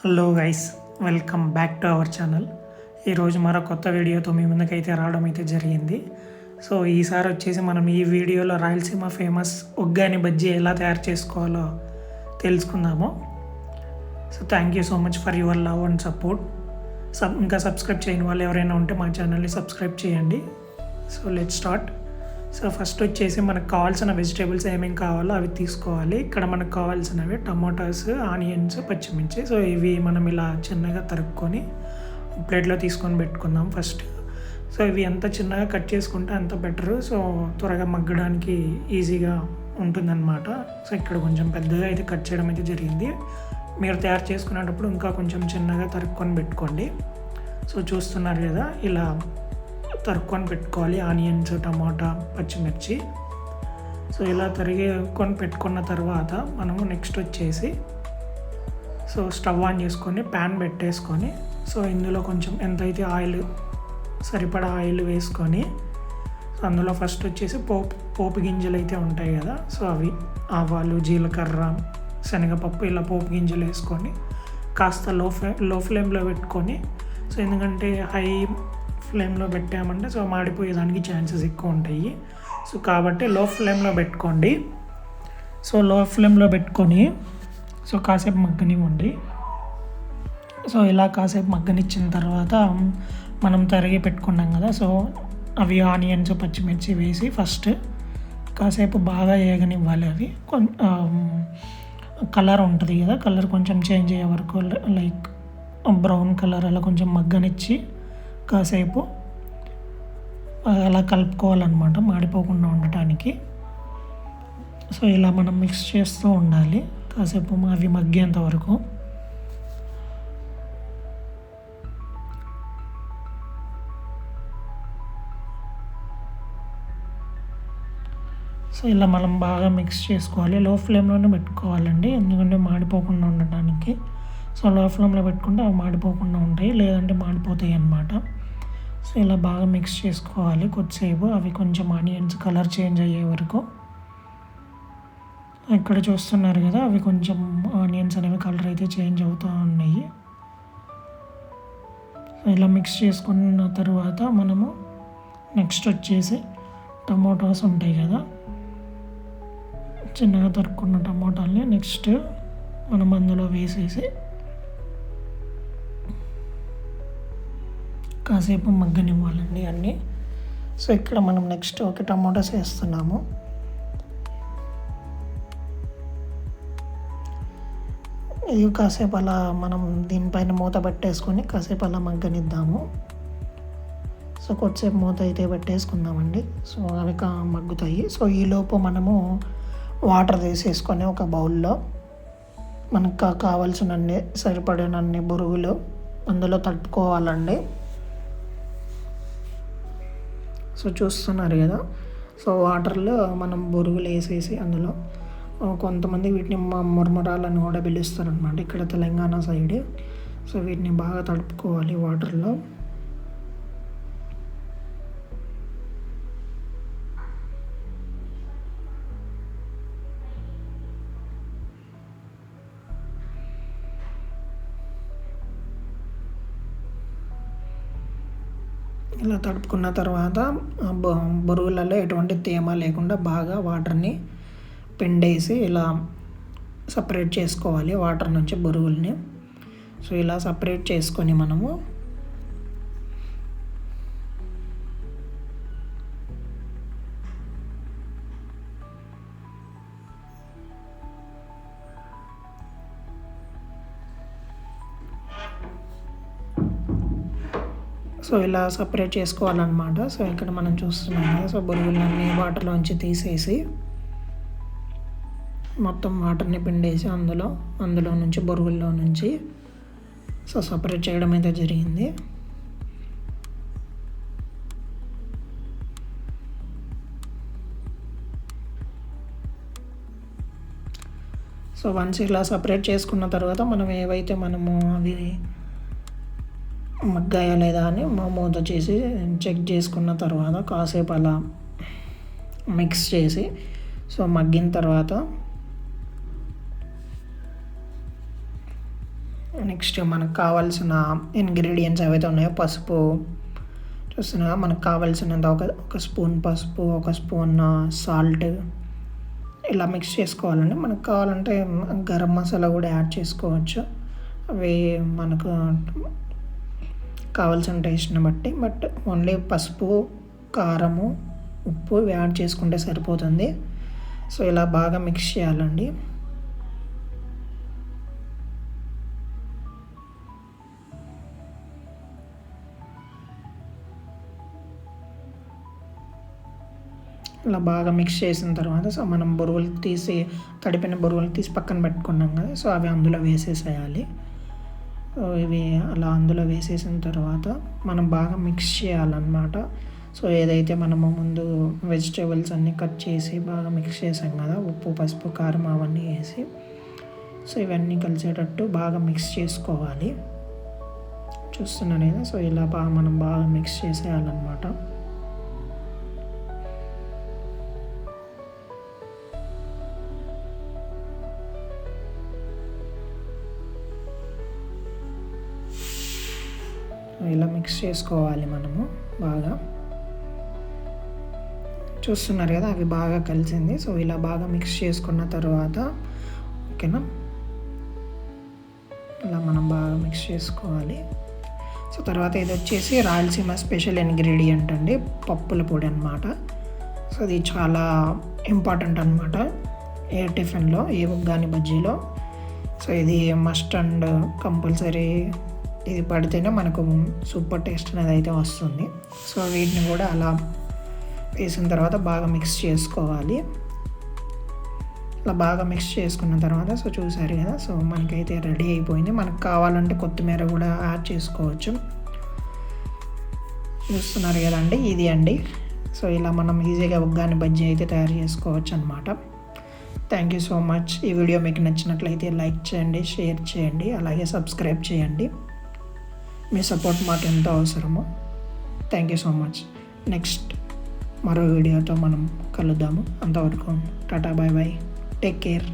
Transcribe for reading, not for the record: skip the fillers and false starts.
Hello guys, welcome back to our channel. ఈరోజు మరో కొత్త వీడియోతో మీ ముందుకైతే రావడం అయితే జరిగింది. సో ఈసారి వచ్చేసి మనం ఈ వీడియోలో రాయలసీమ ఫేమస్ ఉగ్గాని బజ్జీ ఎలా తయారు చేసుకోవాలో తెలుసుకుందాము. So thank you so much for your love and support. ఇంకా సబ్స్క్రైబ్ చేయని వాళ్ళు ఎవరైనా ఉంటే మా ఛానల్ని సబ్స్క్రైబ్ చేయండి. So let's start. So first వచ్చేసి మనకు కావాల్సిన వెజిటేబుల్స్ ఏమేమి కావాలో అవి తీసుకోవాలి. ఇక్కడ మనకు కావాల్సినవి టమాటాస్, ఆనియన్స్, పచ్చిమిర్చి. సో ఇవి మనం ఇలా చిన్నగా తరుక్కొని ప్లేట్లో తీసుకొని పెట్టుకుందాం ఫస్ట్. సో ఇవి ఎంత చిన్నగా కట్ చేసుకుంటే అంత బెటరు. సో త్వరగా మగ్గడానికి ఈజీగా ఉంటుందన్నమాట. సో ఇక్కడ కొంచెం పెద్దగా అయితే కట్ చేయడం అయితే జరిగింది. మీరు తయారు చేసుకునేటప్పుడు ఇంకా కొంచెం చిన్నగా తరుక్కొని పెట్టుకోండి. సో చూస్తున్నారు కదా, ఇలా తరుక్కొని పెట్టుకోవాలి ఆనియన్స్, టమాటా, పచ్చిమిర్చి. సో ఇలా తరిగేకొని పెట్టుకున్న తర్వాత మనము నెక్స్ట్ వచ్చేసి సో స్టవ్ ఆన్ చేసుకొని ప్యాన్ పెట్టేసుకొని సో ఇందులో కొంచెం ఎంతైతే ఆయిల్ సరిపడా ఆయిల్ వేసుకొని సో అందులో ఫస్ట్ వచ్చేసి పోపు గింజలు అయితే ఉంటాయి కదా, సో అవి ఆవాలు, జీలకర్ర, శనగపప్పు ఇలా పోపు గింజలు వేసుకొని కాస్త లో ఫ్లేమ్లో పెట్టుకొని, సో ఎందుకంటే హై ఫ్లేమ్లో పెట్టామంటే సో మాడిపోయేదానికి ఛాన్సెస్ ఎక్కువ ఉంటాయి. సో కాబట్టి లో ఫ్లేమ్లో పెట్టుకోండి. సో లో ఫ్లేమ్లో పెట్టుకొని సో కాసేపు మగ్గనివ్వండి. సో ఇలా కాసేపు మగ్గనిచ్చిన తర్వాత మనం తరిగి పెట్టుకున్నాం కదా, సో అవి ఆనియన్స్, పచ్చిమిర్చి వేసి ఫస్ట్ కాసేపు బాగా ఏగనివ్వాలి. అవి కలర్ ఉంటుంది కదా, కలర్ కొంచెం చేంజ్ అయ్యే వరకు లైక్ బ్రౌన్ కలర్ అలా కొంచెం మగ్గనిచ్చి కాసేపు అలా కలుపుకోవాలన్నమాట, మాడిపోకుండా ఉండటానికి. సో ఇలా మనం మిక్స్ చేస్తూ ఉండాలి కాసేపు అవి మగ్గేంత వరకు. సో ఇలా మనం బాగా మిక్స్ చేసుకోవాలి. లో ఫ్లేమ్లోనే పెట్టుకోవాలండి, ఎందుకంటే మాడిపోకుండా ఉండటానికి. సో లో ఫ్లేమ్లో పెట్టుకుంటే అవి మాడిపోకుండా ఉంటాయి, లేదంటే మాడిపోతాయి అన్నమాట. సో ఇలా బాగా మిక్స్ చేసుకోవాలి కొద్దిసేపు, అవి కొంచెం ఆనియన్స్ కలర్ చేంజ్ అయ్యే వరకు. ఇక్కడ చూస్తున్నారు కదా, అవి కొంచెం ఆనియన్స్ అనేవి కలర్ అయితే చేంజ్ అవుతూ ఉన్నాయి. ఇలా మిక్స్ చేసుకున్న తర్వాత మనము నెక్స్ట్ వచ్చేసి టమోటాస్ ఉంటాయి కదా, చిన్నగా తరుక్కున్న టమోటాలని నెక్స్ట్ మనం అందులో వేసేసి కాసేపు మగ్గనివ్వాలండి అన్నీ. సో ఇక్కడ మనం నెక్స్ట్ ఒక టమోటాస్ వేస్తున్నాము. ఇది కాసేపు అలా మనం దీనిపైన మూత పెట్టేసుకొని కాసేపు అలా మగ్గనిద్దాము. సో కొద్దిసేపు మూత అయితే పెట్టేసుకుందామండి. సో అవి మగ్గుతాయి. సో ఈలోపు మనము వాటర్ వేసేసుకొని ఒక బౌల్లో మనకు కావాల్సినన్ని సరిపడినన్ని బురుగులు అందులో తట్టుకోవాలండి. సో చూస్తున్నారు కదా, సో వాటర్లో మనం బొరుగులు వేసేసి అందులో కొంతమంది వీటిని మురమురాలని కూడా పిలుస్తారనమాట ఇక్కడ తెలంగాణ సైడ్. సో వీటిని బాగా తడుపుకోవాలి వాటర్లో. ఇలా తడుపుకున్న తర్వాత బొరుగులలో ఎటువంటి తేమ లేకుండా బాగా వాటర్ని పిండేసి ఇలా సపరేట్ చేసుకోవాలి వాటర్ నుంచి బొరుగుల్ని. సో ఇలా సపరేట్ చేసుకొని మనము సో ఇలా సపరేట్ చేసుకోవాలన్నమాట. సో ఇక్కడ మనం చూస్తున్నాం కదా, సో బొరుగులన్నీ వాటర్లోంచి తీసేసి మొత్తం వాటర్ని పిండేసి అందులో నుంచి బొరుగుల్లో నుంచి సో సపరేట్ చేయడం అయితే జరిగింది. సో వన్స్ ఇలా సపరేట్ చేసుకున్న తర్వాత మనం ఏవైతే మనము అవి మగ్గాయా లేదా అని మూత చేసి చెక్ చేసుకున్న తర్వాత కాసేపు అలా మిక్స్ చేసి సో మగ్గిన తర్వాత నెక్స్ట్ మనకు కావాల్సిన ఇంగ్రీడియంట్స్ ఏవైతే ఉన్నాయో పసుపు చూస్తున్నాగా, మనకు కావాల్సినంత ఒక స్పూన్ పసుపు, ఒక స్పూన్ సాల్ట్ ఇలా మిక్స్ చేసుకోవాలండి. మనకు కావాలంటే గరం మసాలా కూడా యాడ్ చేసుకోవచ్చు, అవి మనకు కావాల్సిన టేస్ట్ని బట్టి. బట్ ఓన్లీ పసుపు, కారము, ఉప్పు ఇవి యాడ్ చేసుకుంటే సరిపోతుంది. సో ఇలా బాగా మిక్స్ చేయాలండి. ఇలా బాగా మిక్స్ చేసిన తర్వాత సో మనం బొరుగులు తీసి తడిపిన బొరుగులు తీసి పక్కన పెట్టుకున్నాం కదా, సో అవి అందులో వేసేసేయాలి. సో ఇవి అలా అందులో వేసేసిన తర్వాత మనం బాగా మిక్స్ చేయాలన్నమాట. సో ఏదైతే మనము ముందు వెజిటేబుల్స్ అన్నీ కట్ చేసి బాగా మిక్స్ చేసాం కదా, ఉప్పు, పసుపు, కారం అవన్నీ వేసి, సో ఇవన్నీ కలిసేటట్టు బాగా మిక్స్ చేసుకోవాలి. చూస్తున్నారు కదా, సో ఇలా మనం బాగా మిక్స్ చేసేయాలన్నమాట. ఇలా మిక్స్ చేసుకోవాలి మనము బాగా. చూస్తున్నారు కదా, అవి బాగా కలిసింది. సో ఇలా బాగా మిక్స్ చేసుకున్న తర్వాత ఓకేనా, ఇలా మనం బాగా మిక్స్ చేసుకోవాలి. సో తర్వాత ఇది వచ్చేసి రాయలసీమ స్పెషల్ ఇంగ్రీడియంట్ అండి, పప్పుల పొడి అనమాట. సో ఇది చాలా ఇంపార్టెంట్ అనమాట ఏ టిఫిన్లో, ఏ ఉగ్గాని బజ్జీలో. సో ఇది మస్ట్ అండ్ కంపల్సరీ, ఇది పడితేనే మనకు సూపర్ టేస్ట్ అనేది అయితే వస్తుంది. సో వీటిని కూడా అలా వేసిన తర్వాత బాగా మిక్స్ చేసుకోవాలి. ఇలా బాగా మిక్స్ చేసుకున్న తర్వాత సో చూసారు కదా, సో మనకైతే రెడీ అయిపోయింది. మనకు కావాలంటే కొత్తిమీర కూడా యాడ్ చేసుకోవచ్చు. చూస్తున్నారు కదండి, ఇది అండి. సో ఇలా మనం ఈజీగా ఉగ్గాని బజ్జీ అయితే తయారు చేసుకోవచ్చు అనమాట. Thank you so much. ఈ వీడియో మీకు నచ్చినట్లయితే లైక్ చేయండి, షేర్ చేయండి, అలాగే సబ్స్క్రైబ్ చేయండి. మీ సపోర్ట్ మాకు ఎంతో అవసరము. Thank you so much. Next మరో వీడియోతో మనం కలుద్దాము. అంతవరకు ta-ta, bye bye, take care.